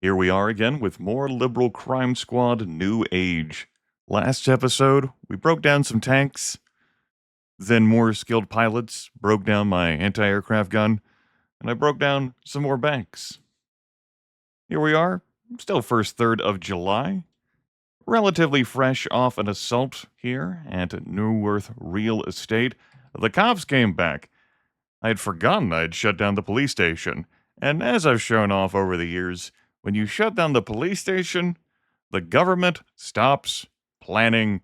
Here we are again with more Liberal Crime Squad New Age. Last episode, we broke down some tanks, then more skilled pilots, broke down my anti-aircraft gun, and I broke down some more banks. Here we are, still first third of July, relatively fresh off an assault here at Neuworth Real Estate. The cops came back. I had forgotten I'd shut down the police station, and as I've shown off over the years, when you shut down the police station, the government stops planning,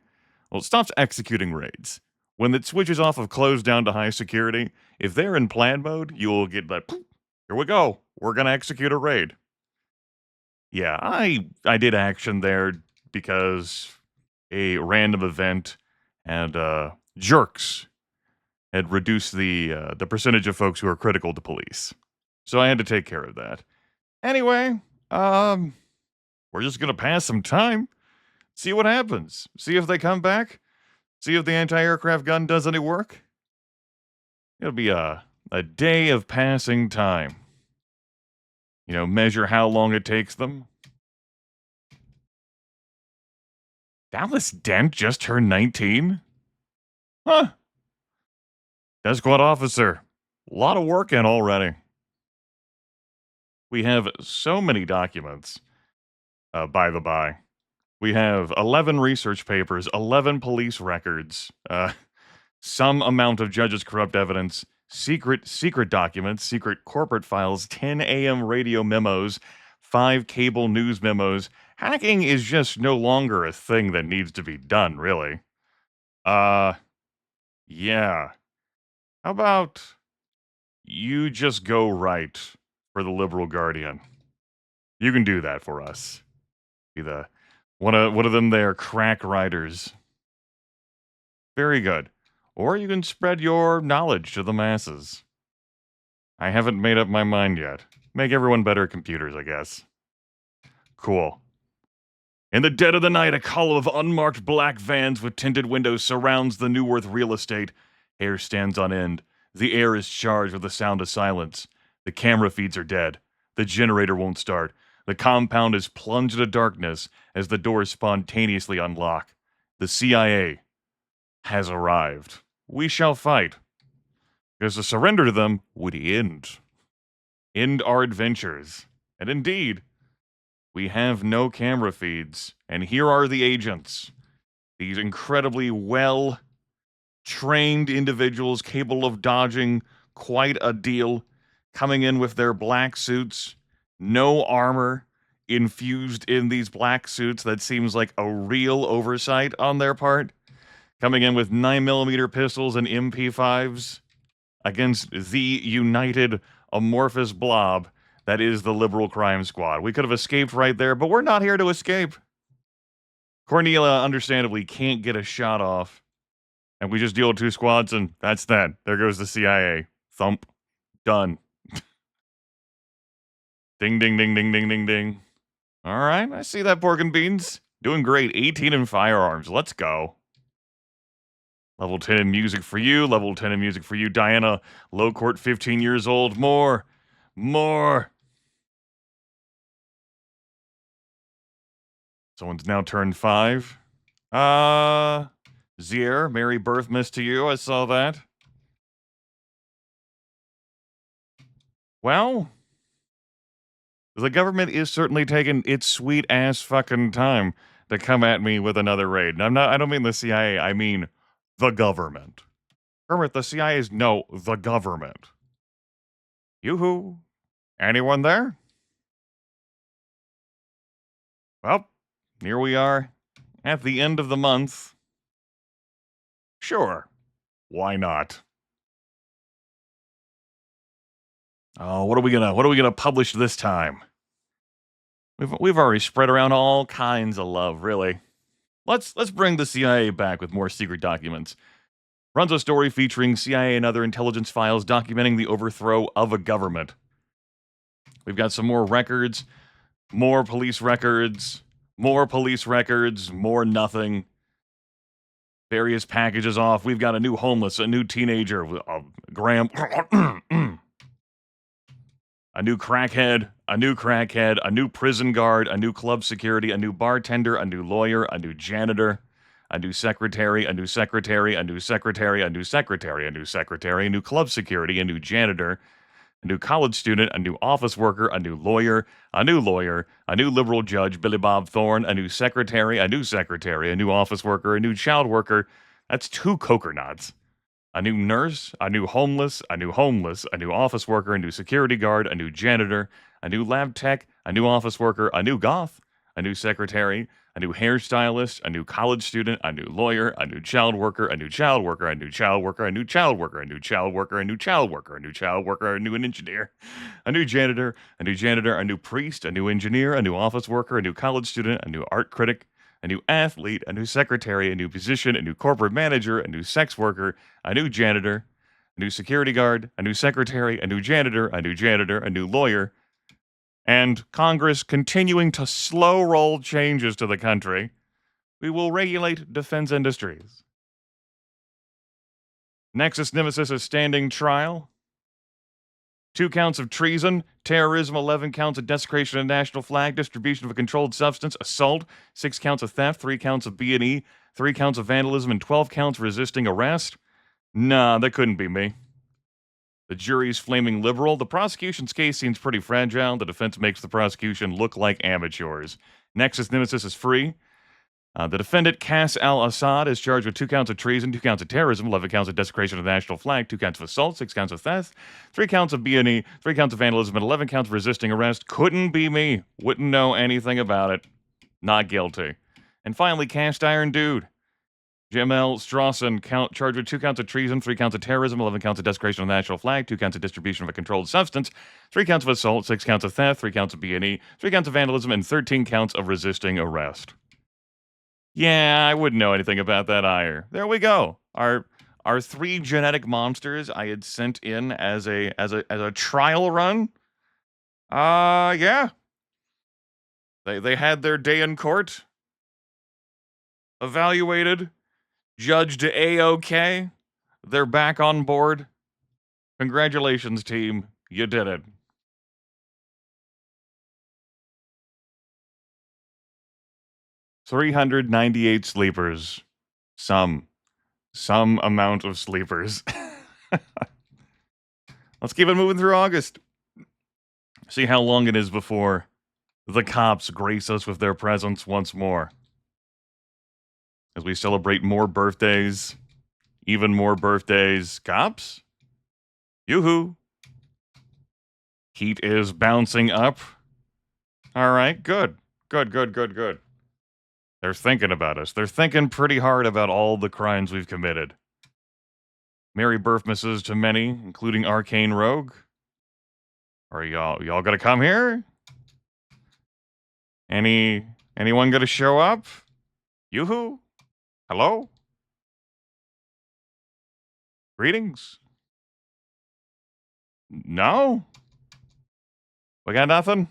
it stops executing raids. When it switches off of closed down to high security, if they're in plan mode, you'll get like, here we go, we're going to execute a raid. Yeah, I did action there because a random event and jerks had reduced the percentage of folks who are critical to police. So I had to take care of that. Anyway, we're just gonna pass some time, see what happens, see if they come back, see if the anti-aircraft gun does any work. It'll be a day of passing time. You know, measure how long it takes them. Dallas Dent just turned 19? Huh. Disquiet officer. A lot of work in already. We have so many documents, by the by. We have 11 research papers, 11 police records, some amount of judges' corrupt evidence, secret documents, secret corporate files, 10 AM radio memos, 5 cable news memos. Hacking is just no longer a thing that needs to be done, really. Yeah. How about you just go right for the Liberal Guardian? You can do that for us. Be the one of them there crack writers. Very good. Or you can spread your knowledge to the masses. I haven't made up my mind yet. Make everyone better at computers, I guess. Cool. In the dead of the night, a column of unmarked black vans with tinted windows surrounds the Neuworth real estate. Hair stands on end. The air is charged with the sound of silence. The camera feeds are dead. The generator won't start. The compound is plunged into darkness as the doors spontaneously unlock. The CIA has arrived. We shall fight. Because a surrender to them would end our adventures. And indeed, we have no camera feeds. And here are the agents. These incredibly well trained individuals capable of dodging quite a deal, coming in with their black suits, no armor infused in these black suits. That seems like a real oversight on their part. Coming in with 9mm pistols and MP5s against the united amorphous blob that is the Liberal Crime Squad. We could have escaped right there, but we're not here to escape. Cornelia, understandably, can't get a shot off. And we just deal with 2 squads, and that's that. There goes the CIA. Thump. Done. Ding, ding, ding, ding, ding, ding, ding. All right, I see that, pork and beans. Doing great. 18 in firearms. Let's go. Level 10 in music for you. Level 10 in music for you, Diana. Low court, 15 years old. More. Someone's now turned 5. Zier, Merry Birthmas to you. I saw that. Well, the government is certainly taking its sweet ass fucking time to come at me with another raid. And I don't mean the CIA, I mean the government. Kermit, the CIA is no, the government. Yoo-hoo. Anyone there? Well, here we are at the end of the month. Sure. Why not? Oh, what are we gonna publish this time? We've already spread around all kinds of love, really. Let's bring the CIA back with more secret documents. Runs a story featuring CIA and other intelligence files documenting the overthrow of a government. We've got some more records, more police records, more nothing. Various packages off. We've got a new homeless, a new teenager, Graham. a new crackhead, a new crackhead, a new prison guard, a new club security, a new bartender, a new lawyer, a new janitor, a new secretary, a new secretary, a new secretary, a new secretary, a new secretary, a new club security, a new janitor, a new college student, a new office worker, a new lawyer, a new lawyer, a new liberal judge, Billy Bob Thorne, a new secretary, a new secretary, a new office worker, a new child worker. That's 2 coconuts. A new nurse, a new homeless, a new homeless, a new office worker, a new security guard, a new janitor, a new lab tech, a new office worker, a new goth, a new secretary, a new hairstylist, a new college student, a new lawyer, a new child worker, a new child worker, a new child worker, a new child worker, a new child worker, a new child worker, a new child worker, a new engineer, a new janitor, a new janitor, a new priest, a new engineer, a new office worker, a new college student, a new art critic, a new athlete, a new secretary, a new musician, a new corporate manager, a new sex worker, a new janitor, a new security guard, a new secretary, a new janitor, a new janitor, a new lawyer, and Congress continuing to slow roll changes to the country. We will regulate defense industries. Nexus Nemesis is standing trial. 2 counts of treason, terrorism, 11 counts of desecration of national flag, distribution of a controlled substance, assault, 6 counts of theft, 3 counts of B&E, 3 counts of vandalism, and 12 counts resisting arrest. Nah, that couldn't be me. The jury's flaming liberal. The prosecution's case seems pretty fragile. The defense makes the prosecution look like amateurs. Nexus Nemesis is free. The defendant, Qas al-Assad, is charged with 2 counts of treason, 2 counts of terrorism, 11 counts of desecration of the national flag, 2 counts of assault, 6 counts of theft, 3 counts of B&E, 3 counts of vandalism, and 11 counts of resisting arrest. Couldn't be me. Wouldn't know anything about it. Not guilty. And finally, Cast Iron Dude. Jamel Strawson, charged with 2 counts of treason, 3 counts of terrorism, 11 counts of desecration of the national flag, 2 counts of distribution of a controlled substance, 3 counts of assault, 6 counts of theft, 3 counts of B&E, 3 counts of vandalism, and 13 counts of resisting arrest. Yeah, I wouldn't know anything about that either. There we go. Our 3 genetic monsters I had sent in as a trial run. Yeah. They had their day in court. Evaluated, judged A-OK. They're back on board. Congratulations, team. You did it. $398 sleepers. Some amount of sleepers. Let's keep it moving through August. See how long it is before the cops grace us with their presence once more. As we celebrate more birthdays, even more birthdays. Cops? Yoo-hoo. Heat is bouncing up. All right, good. Good. They're thinking about us. They're thinking pretty hard about all the crimes we've committed. Merry birthmasses to many, including Arcane Rogue. Are y'all gonna come here? Anyone gonna show up? Yoo-hoo? Hello? Greetings? No? We got nothing?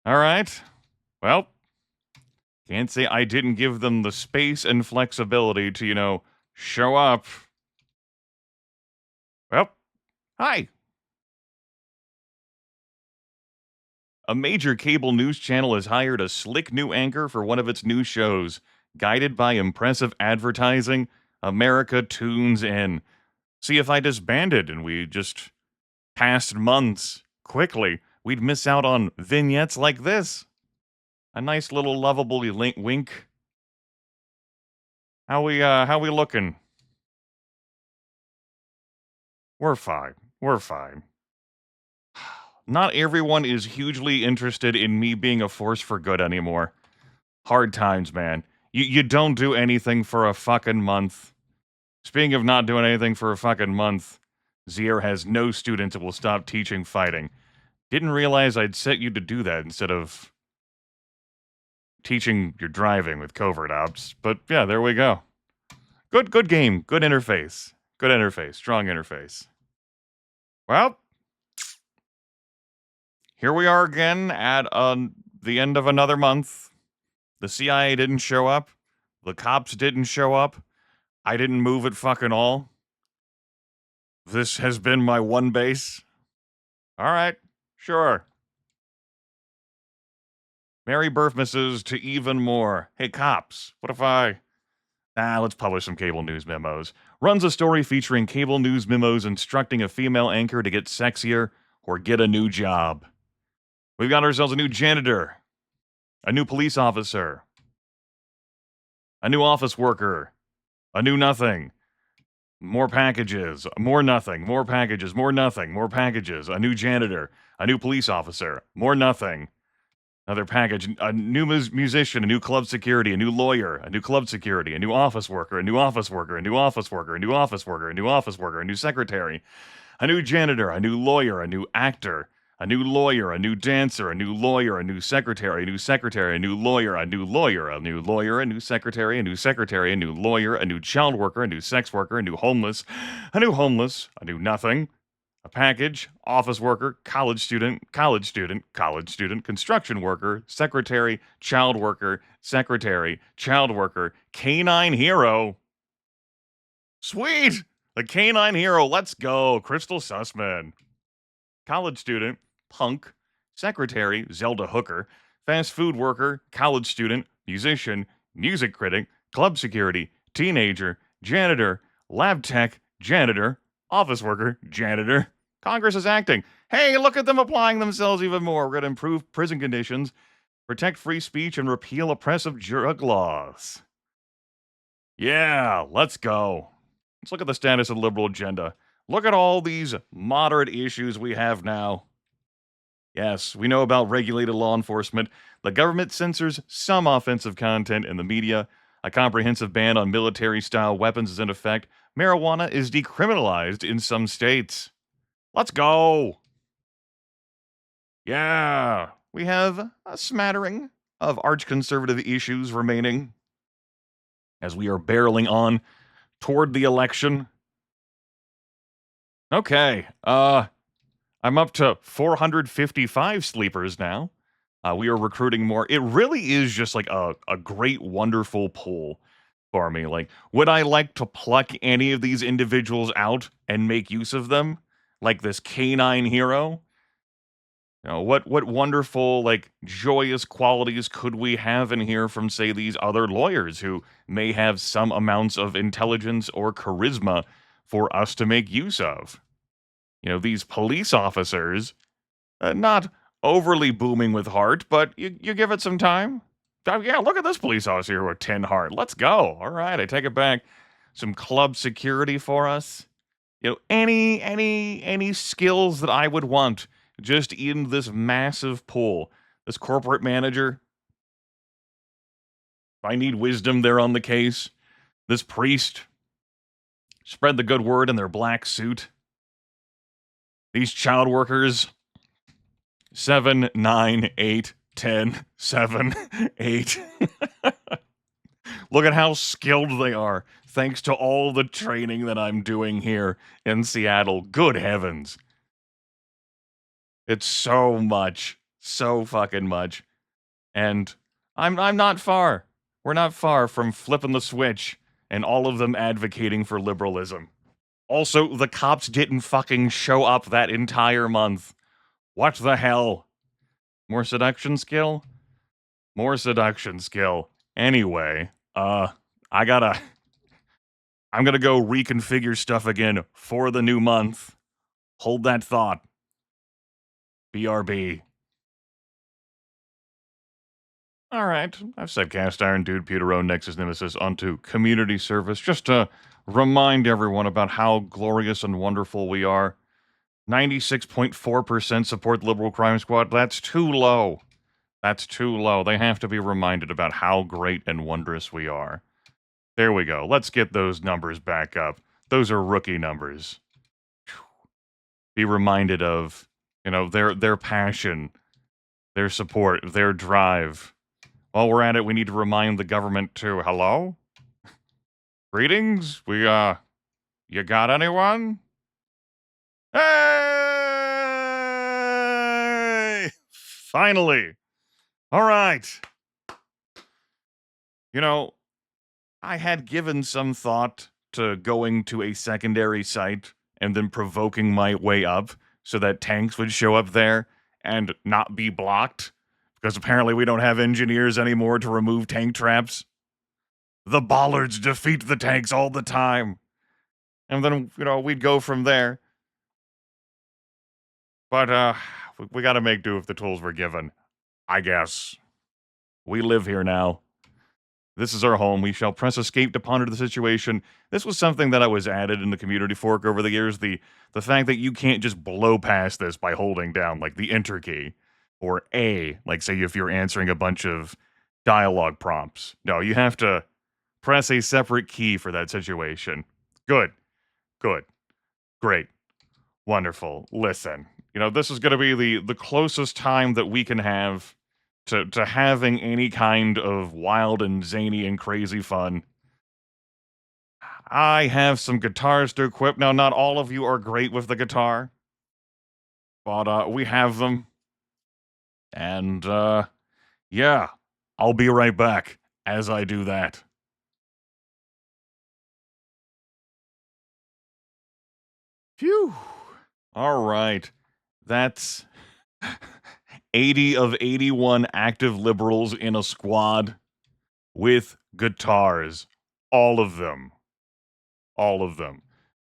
All right. Well, can't say I didn't give them the space and flexibility to, show up. Well, hi. A major cable news channel has hired a slick new anchor for one of its new shows. Guided by impressive advertising, America tunes in. See, if I disbanded and we just passed months quickly, we'd miss out on vignettes like this. A nice little lovable wink. How we looking? We're fine. Not everyone is hugely interested in me being a force for good anymore. Hard times, man. You don't do anything for a fucking month. Speaking of not doing anything for a fucking month, Zier has no students that will stop teaching fighting. Didn't realize I'd set you to do that instead of teaching your driving with covert ops. But yeah, there we go. Good game. Good interface. Strong interface. Well, here we are again at the end of another month. The CIA didn't show up. The cops didn't show up. I didn't move at fucking all. This has been my one base. All right. Sure. Merry birthmasses to even more. Hey, cops, what if let's publish some cable news memos. Runs a story featuring cable news memos instructing a female anchor to get sexier or get a new job. We've got ourselves a new janitor, a new police officer, a new office worker, a new nothing, more packages, more nothing, more packages, more nothing, more packages, a new janitor, a new police officer, more nothing, another package, a new musician, a new club security, a new lawyer, a new club security, a new office worker, a new office worker, a new office worker, a new office worker, a new office worker, a new secretary, a new janitor, a new lawyer, a new actor, a new lawyer, a new dancer, a new lawyer, a new secretary, a new secretary, a new lawyer, a new lawyer, a new lawyer, a new secretary, a new secretary, a new lawyer, a new child worker, a new sex worker, a new homeless, a new nothing, a package, office worker, college student, college student, college student, construction worker, secretary, child worker, secretary, child worker, canine hero. Sweet! The canine hero, let's go. Crystal Sussman. College student, punk, secretary, Zelda Hooker, fast food worker, college student, musician, music critic, club security, teenager, janitor, lab tech, janitor, office worker, janitor. Congress is acting. Hey, look at them applying themselves even more. We're going to improve prison conditions, protect free speech, and repeal oppressive drug laws. Yeah, let's go. Let's look at the status of the liberal agenda. Look at all these moderate issues we have now. Yes, we know about regulated law enforcement. The government censors some offensive content in the media. A comprehensive ban on military style weapons is in effect. Marijuana is decriminalized in some states. Let's go. Yeah, we have a smattering of arch conservative issues remaining as we are barreling on toward the election. Okay, I'm up to 455 sleepers now. We are recruiting more. It really is just like a great, wonderful pool for me. Like, would I like to pluck any of these individuals out and make use of them? Like this canine hero? What wonderful, like, joyous qualities could we have in here from, say, these other lawyers who may have some amounts of intelligence or charisma for us to make use of? These police officers, not overly booming with heart, but you give it some time. Yeah, look at this police officer here with 10 heart. Let's go. All right, I take it back. Some club security for us. Any skills that I would want just in this massive pool. This corporate manager, if I need wisdom, they're on the case. This priest, spread the good word in their black suit. These child workers, 7, 9, 8, 10, 7, 8. Look at how skilled they are, thanks to all the training that I'm doing here in Seattle. Good heavens. It's so much. So fucking much. And I'm not far. We're not far from flipping the switch and all of them advocating for liberalism. Also, the cops didn't fucking show up that entire month. What the hell? More seduction skill? More seduction skill. Anyway, I'm gonna go reconfigure stuff again for the new month. Hold that thought. BRB. All right, I've set Cast Iron Dude, Pewterone, Nexus Nemesis onto community service just to remind everyone about how glorious and wonderful we are. 96.4% support the Liberal Crime Squad. That's too low. That's too low. They have to be reminded about how great and wondrous we are. There we go. Let's get those numbers back up. Those are rookie numbers. Be reminded of, their passion, their support, their drive. While we're at it, we need to remind the government too. Hello? Greetings? You got anyone? Hey! Finally. All right. I had given some thought to going to a secondary site and then provoking my way up so that tanks would show up there and not be blocked, because apparently we don't have engineers anymore to remove tank traps. The bollards defeat the tanks all the time. And then, we'd go from there. But, we gotta make do with the tools we're given, I guess. We live here now. This is our home. We shall press escape to ponder the situation. This was something that I was added in the community fork over the years. The fact that you can't just blow past this by holding down, like, the enter key. Or A, like, say, if you're answering a bunch of dialogue prompts. No, you have to press a separate key for that situation. Good. Good. Great. Wonderful. Listen, this is going to be the closest time that we can have to having any kind of wild and zany and crazy fun. I have some guitars to equip. Now, not all of you are great with the guitar, but we have them. And, yeah, I'll be right back as I do that. Phew. All right. That's 80 of 81 active liberals in a squad with guitars. All of them. All of them.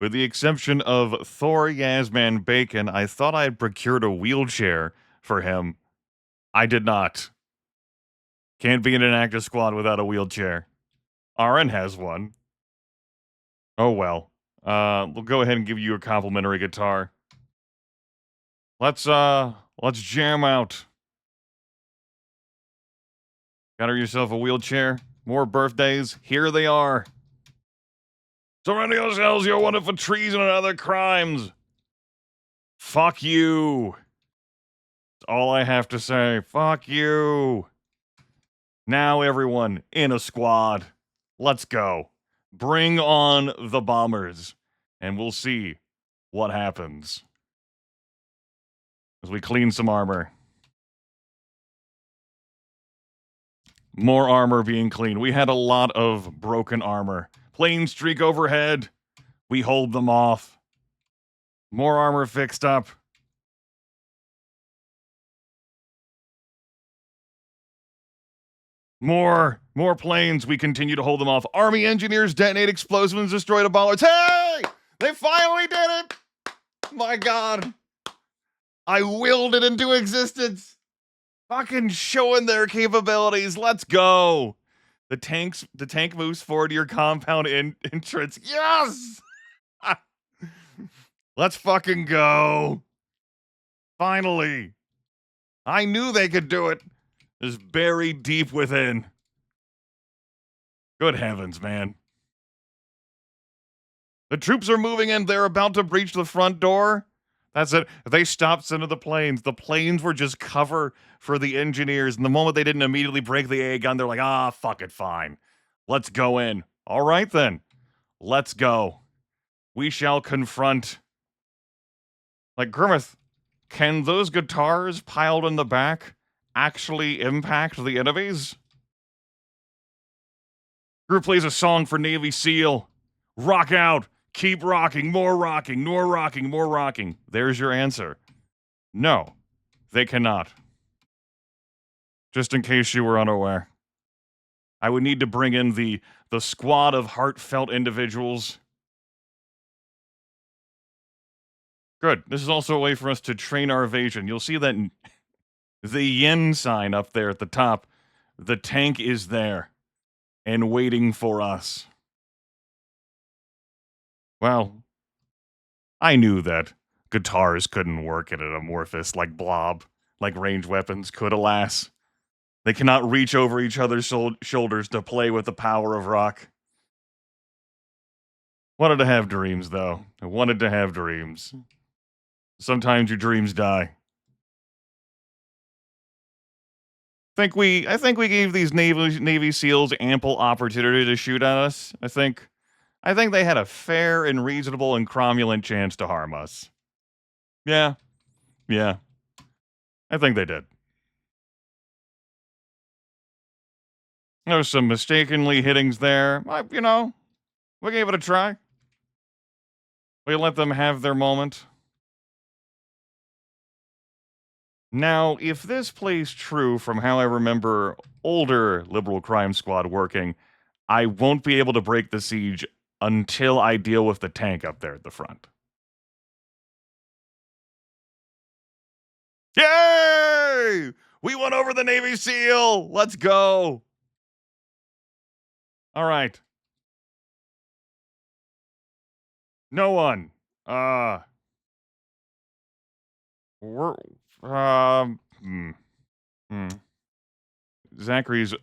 With the exception of Thor Yasman Bacon, I thought I had procured a wheelchair for him. I did not. Can't be in an active squad without a wheelchair. RN has one. Oh well. We'll go ahead and give you a complimentary guitar. Let's jam out. Got her yourself a wheelchair. More birthdays. Here they are. Surrender yourselves, you're wanted for treason and other crimes. Fuck you. That's all I have to say. Fuck you. Now everyone in a squad. Let's go. Bring on the bombers. And we'll see what happens. As we clean some armor. More armor being cleaned. We had a lot of broken armor. Plane streak overhead. We hold them off. More armor fixed up. More planes. We continue to hold them off. Army engineers detonate explosives, destroy the bollards. Hey! They finally did it! My God. I willed it into existence. Fucking showing their capabilities. Let's go. The tank moves forward to your compound entrance. Yes! Let's fucking go. Finally. I knew they could do it. It's buried deep within. Good heavens, man. The troops are moving in. They're about to breach the front door. That's it. They stopped some of the planes. The planes were just cover for the engineers. And the moment they didn't immediately break the A gun, they're like, fuck it, fine. Let's go in. All right, then. Let's go. We shall confront. Like, Grimith, can those guitars piled in the back actually impact the enemies? Group plays a song for Navy SEAL. Rock out. Keep rocking. More rocking. More rocking. More rocking. There's your answer. No, they cannot. Just in case you were unaware. I would need to bring in the squad of heartfelt individuals. Good. This is also a way for us to train our evasion. You'll see that the yen sign up there at the top. The tank is there and waiting for us. Well, I knew that guitars couldn't work at an amorphous like blob, like ranged weapons could, alas. They cannot reach over each other's shoulders to play with the power of rock. Wanted to have dreams, though. I wanted to have dreams. Sometimes your dreams die. I think we gave these Navy SEALs ample opportunity to shoot at us. I think they had a fair and reasonable and cromulent chance to harm us. Yeah. I think they did. There was some mistakenly hittings there. We gave it a try. We let them have their moment. Now, if this plays true from how I remember older Liberal Crime Squad working, I won't be able to break the siege until I deal with the tank up there at the front. Yay! We won over the Navy SEAL! Let's go! All right. No one. We're, um, hmm, hmm.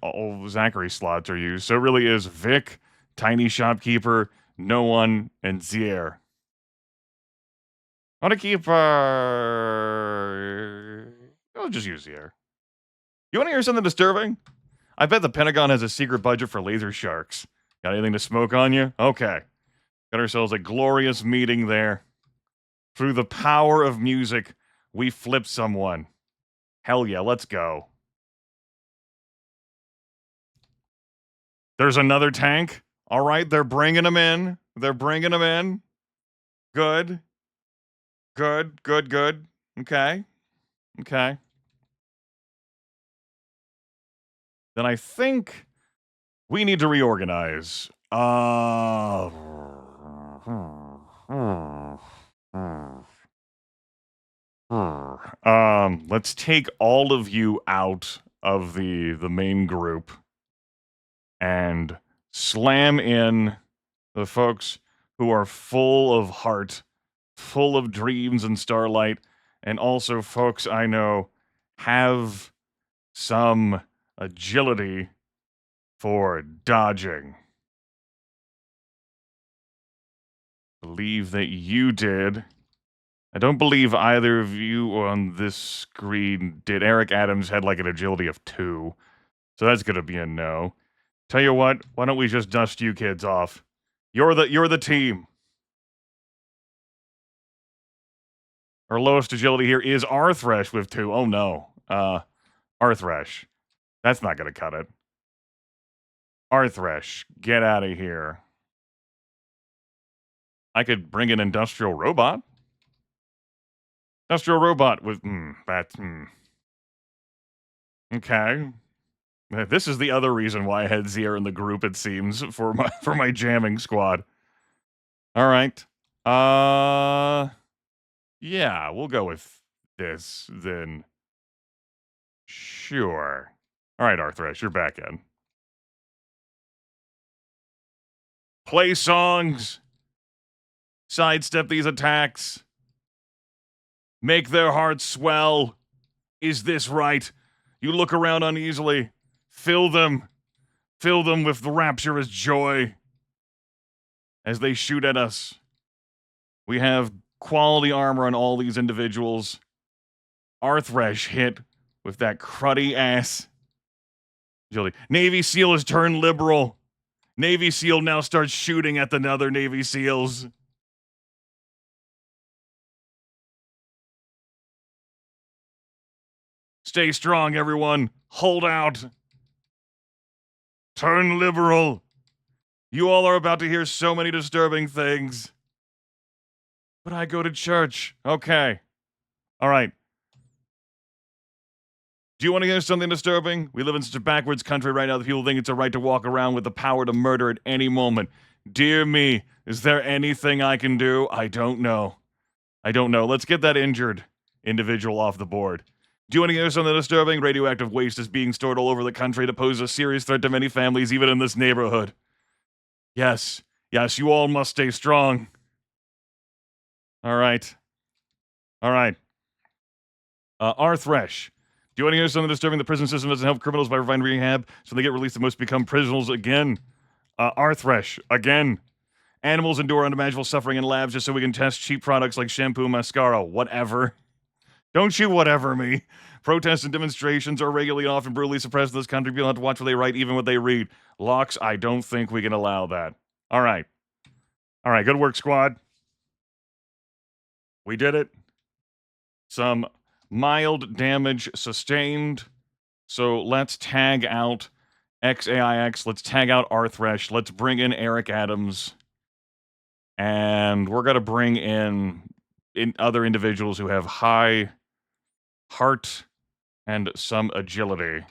All Zachary slots are used, so it really is Vic, Tiny Shopkeeper, No One, and Zier. I want to keep, I'll just use Zier. You want to hear something disturbing? I bet the Pentagon has a secret budget for laser sharks. Got anything to smoke on you? Okay. Got ourselves a glorious meeting there. Through the power of music, we flip someone. Hell yeah, let's go. There's another tank. All right, they're bringing them in. They're bringing them in. Good. Good, good, good. Okay. Okay. Then I think we need to reorganize. Let's take all of you out of the main group and slam in the folks who are full of heart, full of dreams and starlight, and also folks I know have some agility for dodging. Believe that you did. I don't believe either of you on this screen did. Eric Adams had like an agility of 2, so that's gonna be a no. Tell you what, why don't we just dust you kids off? You're the team. Our lowest agility here is Arthresh with 2. Oh no. Arthresh. That's not gonna cut it. Arthresh, get out of here. I could bring an industrial robot. Industrial robot with okay. This is the other reason why I had Zier in the group, it seems, for my jamming squad. All right. Yeah, we'll go with this then. Sure. All right, Arthresh, you're back in. Play songs. Sidestep these attacks. Make their hearts swell. Is this right? You look around uneasily. Fill them with rapturous joy as they shoot at us. We have quality armor on all these individuals. Arthresh hit with that cruddy ass. Navy SEAL has turned liberal. Navy SEAL now starts shooting at the other Navy SEALs. Stay strong, everyone. Hold out. Turn liberal. You all are about to hear so many disturbing things. But I go to church. Okay. All right. Do you want to hear something disturbing? We live in such a backwards country right now that people think it's a right to walk around with the power to murder at any moment. Dear me, is there anything I can do? I don't know. Let's get that injured individual off the board. Do you want to hear something disturbing? Radioactive waste is being stored all over the country to pose a serious threat to many families, even in this neighborhood. Yes, you all must stay strong. All right. Arthresh. Do you want to hear something disturbing? The prison system doesn't help criminals by providing rehab, so they get released and most become prisoners again. Arthresh, again. Animals endure unimaginable suffering in labs just so we can test cheap products like shampoo and mascara. Whatever. Don't you whatever me. Protests and demonstrations are regularly and often brutally suppressed in this country. People have to watch what they write, even what they read. Locks, I don't think we can allow that. All right, good work, squad. We did it. Some mild damage sustained. So let's tag out XAIX. Let's tag out Arthresh. Let's bring in Eric Adams. And we're going to bring in other individuals who have high heart and some agility.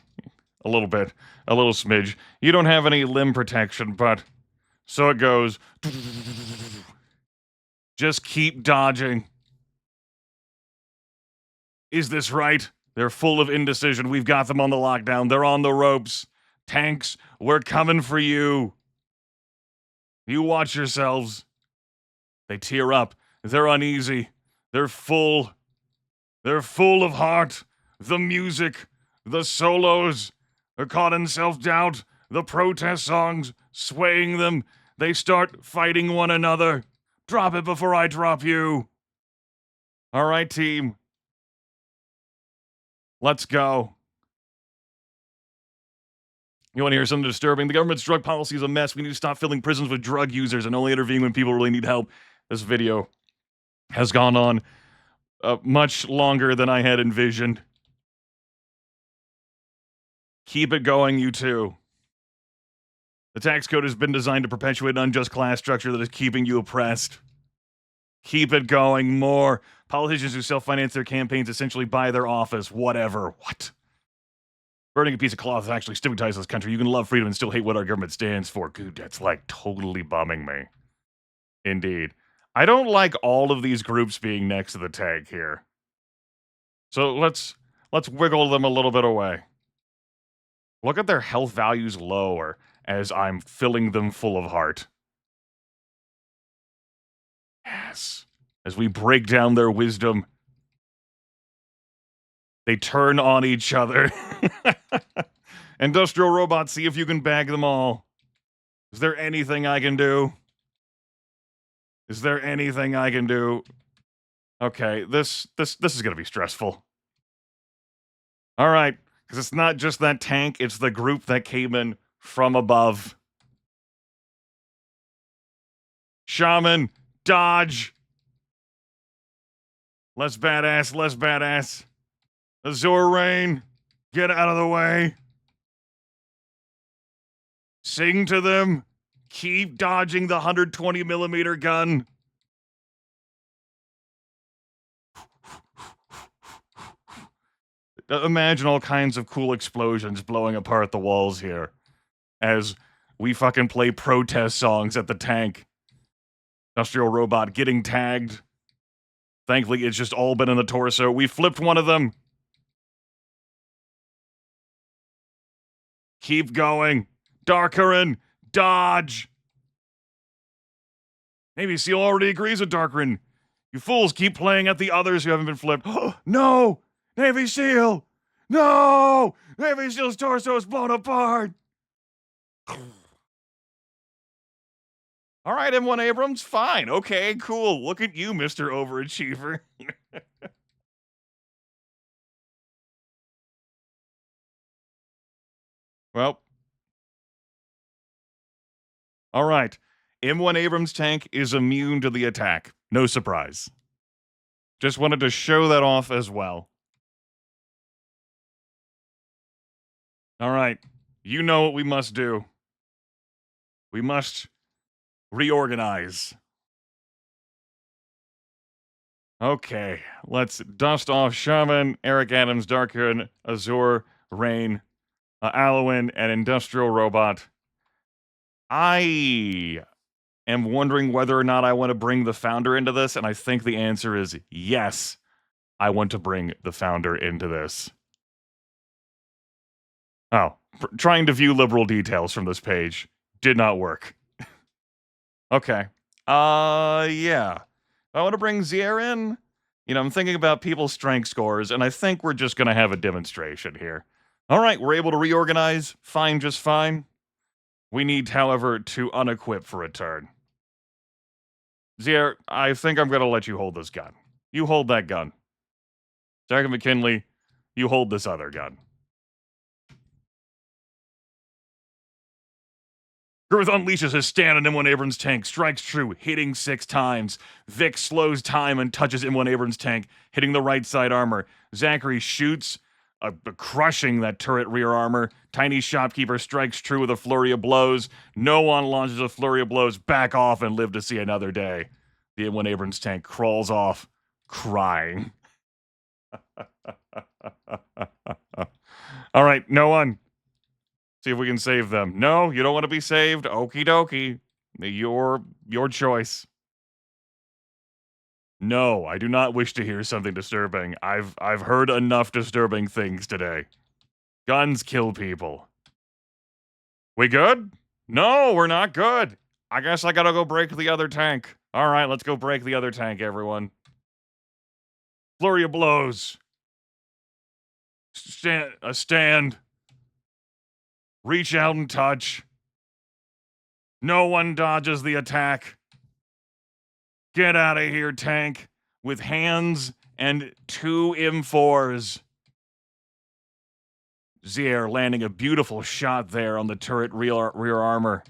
A little bit, a little smidge. You don't have any limb protection, but so it goes. Just keep dodging. Is this right? They're full of indecision. We've got them on the lockdown. They're on the ropes. Tanks, we're coming for you. You watch yourselves. They tear up. They're uneasy. They're full. They're full of heart. The music. The solos. They're caught in self-doubt. The protest songs. Swaying them. They start fighting one another. Drop it before I drop you. All right, team. Let's go. You want to hear something disturbing? The government's drug policy is a mess. We need to stop filling prisons with drug users and only intervene when people really need help. This video has gone on much longer than I had envisioned. Keep it going, you two. The tax code has been designed to perpetuate an unjust class structure that is keeping you oppressed. Keep it going more. Politicians who self-finance their campaigns essentially buy their office. Whatever. What? Burning a piece of cloth actually stigmatizes this country. You can love freedom and still hate what our government stands for. Dude, that's like totally bumming me. Indeed. I don't like all of these groups being next to the tank here. So let's wiggle them a little bit away. Look at their health values lower as I'm filling them full of heart. Yes. As we break down their wisdom, they turn on each other. Industrial robots, see if you can bag them all. Is there anything I can do? Is there anything I can do? Okay, this is gonna be stressful. All right, because it's not just that tank, it's the group that came in from above. Shaman, dodge! Less badass, less badass. Azure Rain, get out of the way. Sing to them. Keep dodging the 120mm gun. Imagine all kinds of cool explosions blowing apart the walls here as we fucking play protest songs at the tank. Industrial robot getting tagged. Thankfully, it's just all been in the torso. We flipped one of them. Keep going. Darkerin, dodge. Navy SEAL already agrees with Darkerin. You fools keep playing at the others who haven't been flipped. No! Navy SEAL! No! Navy SEAL's torso is blown apart! All right, M1 Abrams, fine. Okay, cool. Look at you, Mr. Overachiever. Well. All right. M1 Abrams tank is immune to the attack. No surprise. Just wanted to show that off as well. All right. You know what we must do. We must reorganize. Okay, let's dust off Shaman, Eric Adams, Darkhood, Azure, Rain, Alowin, and Industrial Robot. I am wondering whether or not I want to bring the founder into this, and I think the answer is yes. I want to bring the founder into this. Oh, trying to view liberal details from this page did not work. Okay. Yeah. I want to bring Zier in. You know, I'm thinking about people's strength scores, and I think we're just going to have a demonstration here. All right, we're able to reorganize. Fine, just fine. We need, however, to unequip for a turn. Zier, I think I'm going to let you hold this gun. You hold that gun. Sergeant McKinley, you hold this other gun. Grimith unleashes his stand on M1 Abrams' tank, strikes true, hitting 6 times. Vic slows time and touches M1 Abrams' tank, hitting the right side armor. Zachary shoots, crushing that turret rear armor. Tiny Shopkeeper strikes true with a flurry of blows. No one launches a flurry of blows. Back off and live to see another day. The M1 Abrams tank crawls off, crying. All right, no one. See if we can save them. No, you don't want to be saved? Okie dokie. Your choice. No, I do not wish to hear something disturbing. I've heard enough disturbing things today. Guns kill people. We good? No, we're not good. I guess I gotta go break the other tank. All right, let's go break the other tank, everyone. Flurry of blows. Stand. Reach out and touch. No one dodges the attack. Get out of here, tank. With hands and 2 M4s. Zier landing a beautiful shot there on the turret rear armor.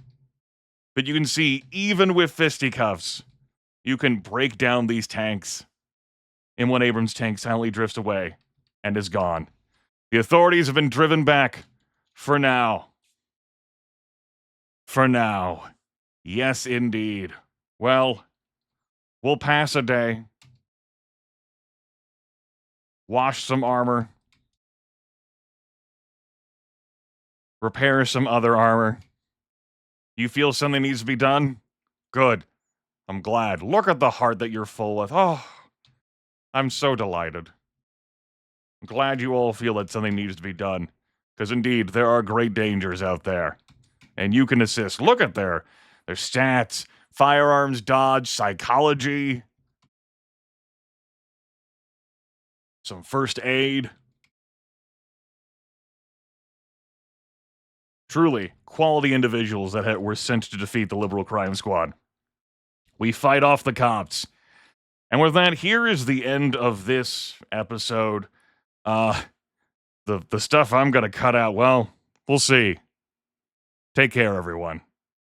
But you can see, even with fisticuffs, you can break down these tanks. M1 Abrams tank silently drifts away and is gone. The authorities have been driven back. For now. For now. Yes, indeed. Well, we'll pass a day. Wash some armor. Repair some other armor. You feel something needs to be done? Good. I'm glad. Look at the heart that you're full with. Oh, I'm so delighted. I'm glad you all feel that something needs to be done. Because indeed, there are great dangers out there. And you can assist. Look at their stats, firearms dodge, psychology, some first aid. Truly, quality individuals that were sent to defeat the liberal crime squad. We fight off the cops. And with that, here is the end of this episode. The stuff I'm gonna cut out, well, we'll see. Take care, everyone.